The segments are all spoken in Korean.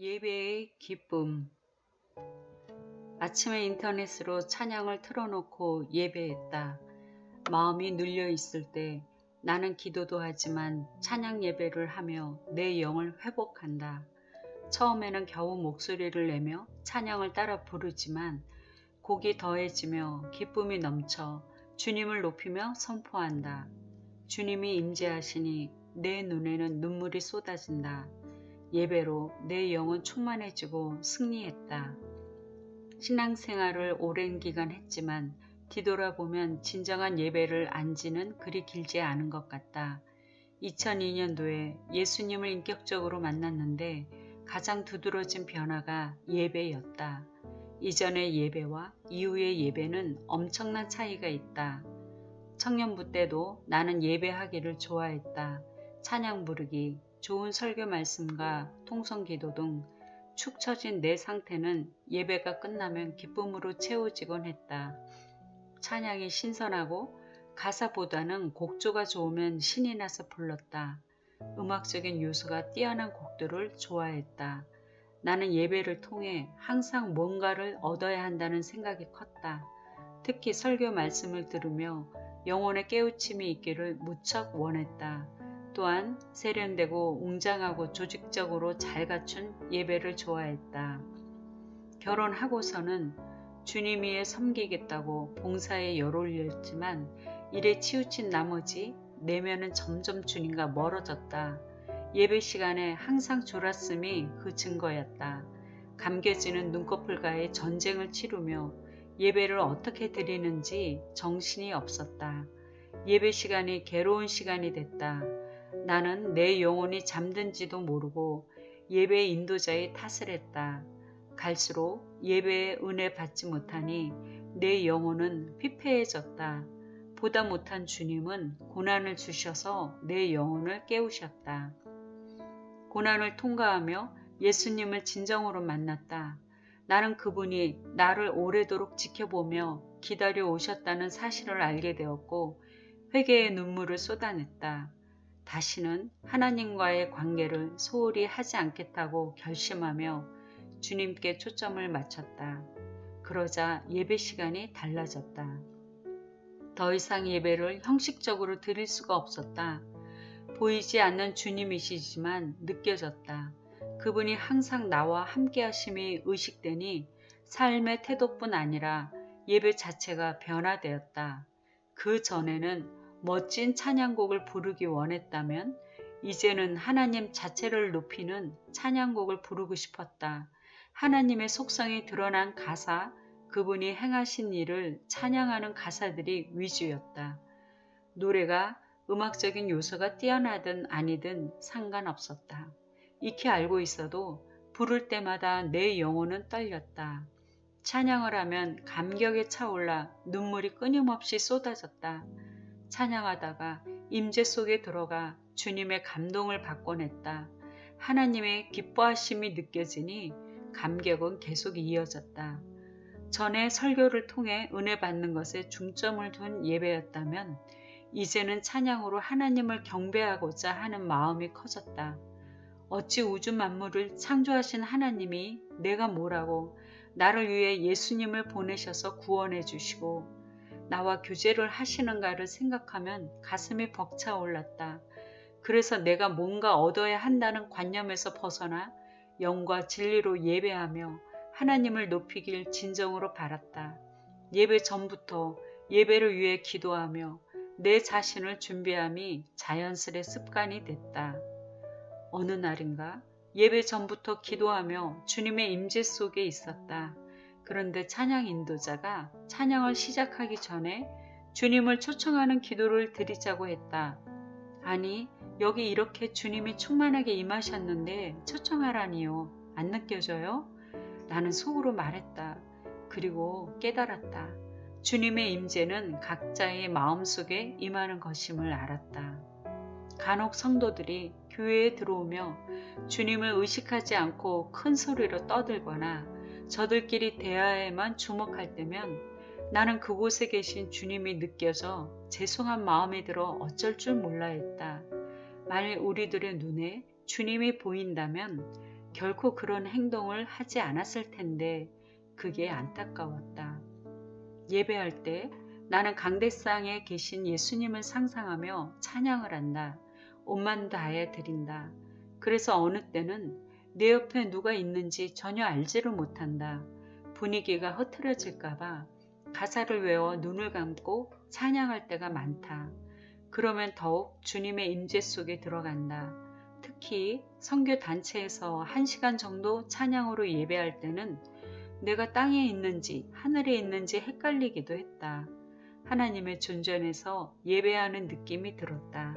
예배의 기쁨. 아침에 인터넷으로 찬양을 틀어놓고 예배했다. 마음이 눌려 있을 때 나는 기도도 하지만 찬양 예배를 하며 내 영을 회복한다. 처음에는 겨우 목소리를 내며 찬양을 따라 부르지만 곡이 더해지며 기쁨이 넘쳐 주님을 높이며 선포한다. 주님이 임재하시니 내 눈에는 눈물이 쏟아진다. 예배로 내 영은 충만해지고 승리했다. 신앙생활을 오랜 기간 했지만 뒤돌아보면 진정한 예배를 안 지는 그리 길지 않은 것 같다. 2002년도에 예수님을 인격적으로 만났는데 가장 두드러진 변화가 예배였다. 이전의 예배와 이후의 예배는 엄청난 차이가 있다. 청년부 때도 나는 예배하기를 좋아했다. 찬양 부르기, 좋은 설교 말씀과 통성 기도 등 축 처진 내 상태는 예배가 끝나면 기쁨으로 채워지곤 했다. 찬양이 신선하고 가사보다는 곡조가 좋으면 신이 나서 불렀다. 음악적인 요소가 뛰어난 곡들을 좋아했다. 나는 예배를 통해 항상 뭔가를 얻어야 한다는 생각이 컸다. 특히 설교 말씀을 들으며 영혼의 깨우침이 있기를 무척 원했다. 또한 세련되고 웅장하고 조직적으로 잘 갖춘 예배를 좋아했다. 결혼하고서는 주님 위에 섬기겠다고 봉사에 열올렸지만 일에 치우친 나머지 내면은 점점 주님과 멀어졌다. 예배 시간에 항상 졸았음이 그 증거였다. 감겨지는 눈꺼풀과의 전쟁을 치르며 예배를 어떻게 드리는지 정신이 없었다. 예배 시간이 괴로운 시간이 됐다. 나는 내 영혼이 잠든지도 모르고 예배 인도자의 탓을 했다. 갈수록 예배의 은혜 받지 못하니 내 영혼은 피폐해졌다. 보다 못한 주님은 고난을 주셔서 내 영혼을 깨우셨다. 고난을 통과하며 예수님을 진정으로 만났다. 나는 그분이 나를 오래도록 지켜보며 기다려 오셨다는 사실을 알게 되었고 회개의 눈물을 쏟아냈다. 다시는 하나님과의 관계를 소홀히 하지 않겠다고 결심하며 주님께 초점을 맞췄다. 그러자 예배 시간이 달라졌다. 더 이상 예배를 형식적으로 드릴 수가 없었다. 보이지 않는 주님이시지만 느껴졌다. 그분이 항상 나와 함께 하심이 의식되니 삶의 태도뿐 아니라 예배 자체가 변화되었다. 그 전에는 멋진 찬양곡을 부르기 원했다면 이제는 하나님 자체를 높이는 찬양곡을 부르고 싶었다. 하나님의 속성이 드러난 가사, 그분이 행하신 일을 찬양하는 가사들이 위주였다. 노래가 음악적인 요소가 뛰어나든 아니든 상관없었다. 익히 알고 있어도 부를 때마다 내 영혼은 떨렸다. 찬양을 하면 감격에 차올라 눈물이 끊임없이 쏟아졌다. 찬양하다가 임재 속에 들어가 주님의 감동을 받곤 했다. 하나님의 기뻐하심이 느껴지니 감격은 계속 이어졌다. 전에 설교를 통해 은혜 받는 것에 중점을 둔 예배였다면 이제는 찬양으로 하나님을 경배하고자 하는 마음이 커졌다. 어찌 우주 만물을 창조하신 하나님이 내가 뭐라고 나를 위해 예수님을 보내셔서 구원해 주시고 나와 교제를 하시는가를 생각하면 가슴이 벅차올랐다. 그래서 내가 뭔가 얻어야 한다는 관념에서 벗어나 영과 진리로 예배하며 하나님을 높이길 진정으로 바랐다. 예배 전부터 예배를 위해 기도하며 내 자신을 준비함이 자연스레 습관이 됐다. 어느 날인가 예배 전부터 기도하며 주님의 임재 속에 있었다. 그런데 찬양 인도자가 찬양을 시작하기 전에 주님을 초청하는 기도를 드리자고 했다. 아니, 여기 이렇게 주님이 충만하게 임하셨는데 초청하라니요. 안 느껴져요? 나는 속으로 말했다. 그리고 깨달았다. 주님의 임재는 각자의 마음속에 임하는 것임을 알았다. 간혹 성도들이 교회에 들어오며 주님을 의식하지 않고 큰 소리로 떠들거나 저들끼리 대화에만 주목할 때면 나는 그곳에 계신 주님이 느껴져 죄송한 마음이 들어 어쩔 줄 몰라 했다. 만일 우리들의 눈에 주님이 보인다면 결코 그런 행동을 하지 않았을 텐데 그게 안타까웠다. 예배할 때 나는 강대상에 계신 예수님을 상상하며 찬양을 한다. 옷만 다해 드린다. 그래서 어느 때는 내 옆에 누가 있는지 전혀 알지를 못한다. 분위기가 흐트러질까봐 가사를 외워 눈을 감고 찬양할 때가 많다. 그러면 더욱 주님의 임재 속에 들어간다. 특히 선교 단체에서 1시간 정도 찬양으로 예배할 때는 내가 땅에 있는지 하늘에 있는지 헷갈리기도 했다. 하나님의 존전에서 예배하는 느낌이 들었다.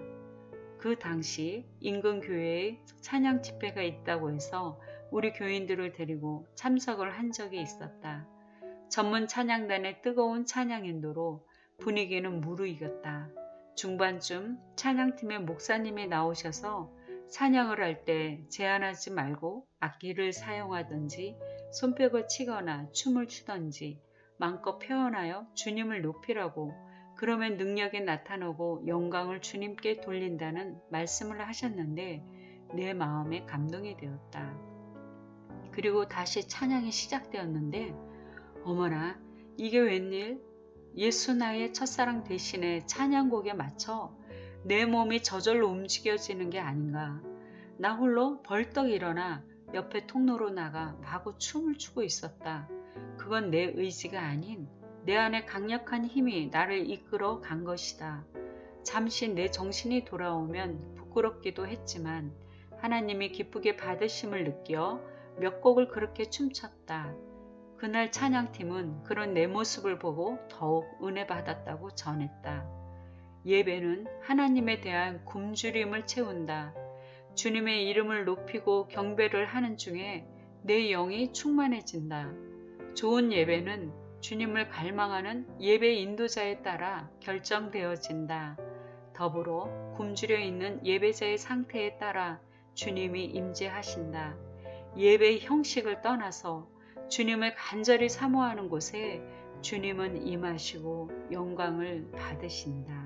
그 당시 인근 교회에 찬양 집회가 있다고 해서 우리 교인들을 데리고 참석을 한 적이 있었다. 전문 찬양단의 뜨거운 찬양 인도로 분위기는 무르익었다. 중반쯤 찬양팀의 목사님이 나오셔서 찬양을 할 때 제한하지 말고 악기를 사용하든지 손뼉을 치거나 춤을 추든지 마음껏 표현하여 주님을 높이라고, 그러면 능력이 나타나고 영광을 주님께 돌린다는 말씀을 하셨는데 내 마음에 감동이 되었다. 그리고 다시 찬양이 시작되었는데 어머나, 이게 웬일? 예수 나의 첫사랑 대신에 찬양곡에 맞춰 내 몸이 저절로 움직여지는 게 아닌가. 나 홀로 벌떡 일어나 옆에 통로로 나가 마구 춤을 추고 있었다. 그건 내 의지가 아닌 내 안에 강력한 힘이 나를 이끌어 간 것이다. 잠시 내 정신이 돌아오면 부끄럽기도 했지만 하나님이 기쁘게 받으심을 느껴 몇 곡을 그렇게 춤췄다. 그날 찬양팀은 그런 내 모습을 보고 더욱 은혜 받았다고 전했다. 예배는 하나님에 대한 굶주림을 채운다. 주님의 이름을 높이고 경배를 하는 중에 내 영이 충만해진다. 좋은 예배는 주님을 갈망하는 예배 인도자에 따라 결정되어진다. 더불어 굶주려 있는 예배자의 상태에 따라 주님이 임재하신다. 예배의 형식을 떠나서 주님을 간절히 사모하는 곳에 주님은 임하시고 영광을 받으신다.